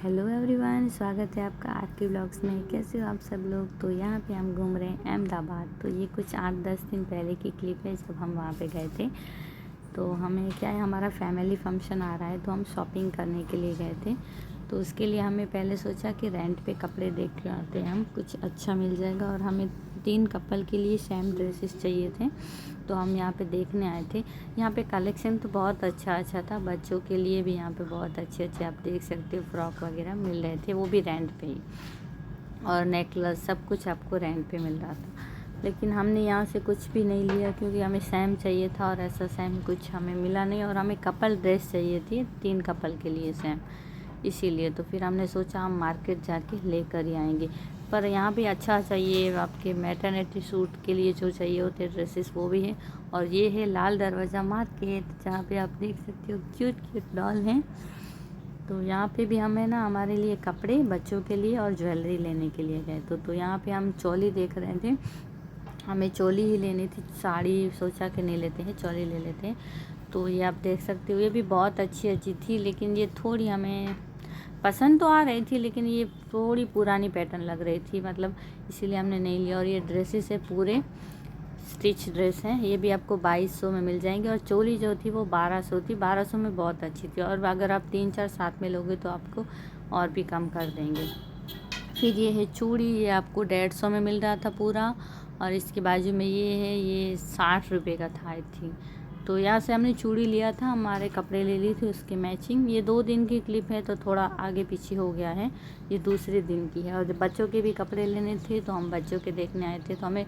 Hello everyone, स्वागत है आपका आज के ब्लॉग्स में। कैसे हो आप सब लोग। तो यहाँ पे हम घूम रहे हैं अहमदाबाद। तो ये कुछ 8-10 दिन पहले की क्लिप है जब हम वहाँ पे गए थे। तो हमें क्या है, हमारा फैमिली फंक्शन आ रहा है तो हम शॉपिंग करने के लिए गए थे। तो उसके लिए हमें पहले सोचा कि रेंट पे कपड़े देख के आते हैं, हम कुछ अच्छा मिल जाएगा। और हमें 3 कपल के लिए सेम ड्रेसेस चाहिए थे, तो हम यहाँ पे देखने आए थे। यहाँ पे कलेक्शन तो बहुत अच्छा था, बच्चों के लिए भी यहाँ पे बहुत अच्छे आप देख सकते हो फ्रॉक वगैरह मिल रहे थे, वो भी रेंट पे ही। और नेकलेस सब कुछ आपको रेंट पे मिल रहा था। लेकिन हमने यहाँ से कुछ भी नहीं लिया क्योंकि हमें सेम चाहिए था और ऐसा सेम कुछ हमें मिला नहीं। और हमें कपल ड्रेस चाहिए थी 3 कपल के लिए सेम, इसीलिए तो फिर हमने सोचा हम मार्केट जाके लेकर ही आएंगे। पर यहाँ भी अच्छा चाहिए, आपके मैटरनिटी सूट के लिए जो चाहिए होते ड्रेसेस वो भी है। और ये है लाल दरवाज़ा मार्केट, जहाँ पे आप देख सकते हो क्यूट डॉल हैं। तो यहाँ पे भी हमें ना हमारे लिए कपड़े बच्चों के लिए और ज्वेलरी लेने के लिए गए। तो यहाँ पे हम चोली देख रहे थे, हमें चोली ही लेनी थी, साड़ी सोचा कि नहीं लेते हैं, चोली ले लेते हैं। तो ये आप देख सकते हो, ये भी बहुत अच्छी थी, लेकिन ये थोड़ी हमें पसंद तो आ रही थी, लेकिन ये थोड़ी पुरानी पैटर्न लग रही थी, मतलब इसीलिए हमने नहीं लिया। और ये ड्रेसेस है पूरे स्टिच ड्रेस हैं, ये भी आपको 2200 में मिल जाएंगे। और चोली जो थी वो 1200 थी, 1200 में बहुत अच्छी थी। और अगर आप 3-4 साथ में लोगे तो आपको और भी कम कर देंगे। फिर ये है चूड़ी, ये आपको 150 में मिल रहा था पूरा। और इसके बाजू में ये है, ये 60 रुपये का था आई थिंक। तो यहाँ से हमने चूड़ी लिया था, हमारे कपड़े ले ली थी उसके मैचिंग। ये 2 दिन की क्लिप है तो थोड़ा आगे पीछे हो गया है, ये दूसरे दिन की है। और जब बच्चों के भी कपड़े लेने थे तो हम बच्चों के देखने आए थे। तो हमें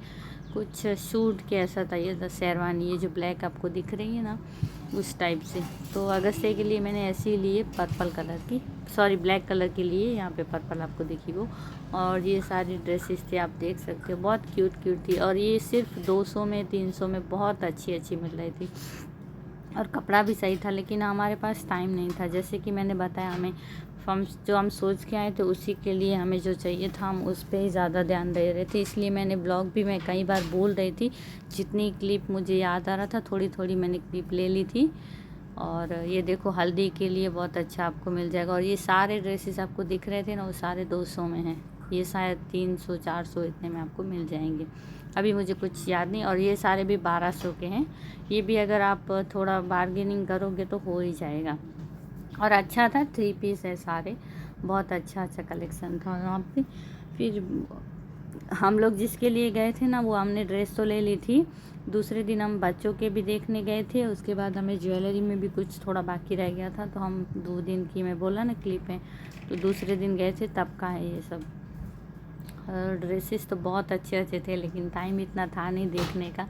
कुछ सूट के ऐसा था, ये शेरवानी, ये जो ब्लैक आपको दिख रही है ना उस टाइप से। तो अगस्त्य के लिए मैंने ऐसे ही लिए पर्पल कलर की, सॉरी ब्लैक कलर के लिए, यहाँ पे पर्पल आपको दिखी वो। और ये सारी ड्रेसेस थे, आप देख सकते हो बहुत क्यूट थी। और ये सिर्फ 200 में 300 में बहुत अच्छी मिल रही थी। और कपड़ा भी सही था, लेकिन हमारे पास टाइम नहीं था। जैसे कि मैंने बताया, हमें जो हम सोच के आए थे उसी के लिए हमें जो चाहिए था हम उस पर ही ज़्यादा ध्यान दे रहे थे। इसलिए मैंने ब्लॉग भी मैं कई बार बोल रही थी, जितनी क्लिप मुझे याद आ रहा था थोड़ी मैंने क्लिप ले ली थी। और ये देखो हल्दी के लिए बहुत अच्छा आपको मिल जाएगा। और ये सारे ड्रेसेस आपको दिख रहे थे ना, वो सारे 200 में हैं, ये शायद 300-400 इतने में आपको मिल जाएंगे, अभी मुझे कुछ याद नहीं। और ये सारे भी 1200 के हैं, ये भी अगर आप थोड़ा बार्गेनिंग करोगे तो हो ही जाएगा। और अच्छा था, 3 पीस है सारे, बहुत अच्छा कलेक्शन था वहाँ पे। फिर हम लोग जिसके लिए गए थे ना, वो हमने ड्रेस तो ले ली थी। दूसरे दिन हम बच्चों के भी देखने गए थे, उसके बाद हमें ज्वेलरी में भी कुछ थोड़ा बाकी रह गया था, तो हम 2 दिन की मैं बोला ना क्लिप है, तो दूसरे दिन गए थे तब का है ये सब। ड्रेसेस तो बहुत अच्छे थे, लेकिन टाइम इतना था नहीं देखने का।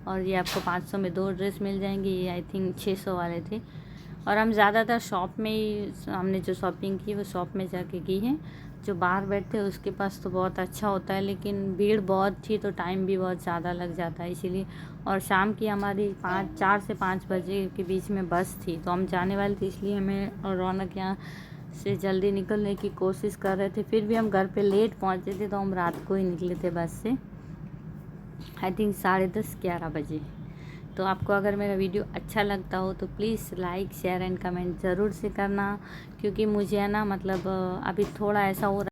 और ये आपको 500 में 2 ड्रेस मिल जाएंगे, ये आई थिंक 600 वाले थे। और हम ज़्यादातर शॉप में ही हमने जो शॉपिंग की वो शॉप में जाके की है। जो बाहर बैठते हैं उसके पास तो बहुत अच्छा होता है, लेकिन भीड़ बहुत थी तो टाइम भी बहुत ज़्यादा लग जाता है, इसीलिए। और शाम की हमारी 4 से 5 बजे के बीच में बस थी, तो हम जाने वाले थे, इसलिए हमें और रौनक यहाँ से जल्दी निकलने की कोशिश कर रहे थे। फिर भी हम घर पे लेट पहुँचे थे, तो हम रात को ही निकले थे बस से, आई थिंक 10:30-11 बजे। तो आपको अगर मेरा वीडियो अच्छा लगता हो तो please like share and comment ज़रूर से करना, क्योंकि मुझे है ना, मतलब अभी थोड़ा ऐसा हो रहा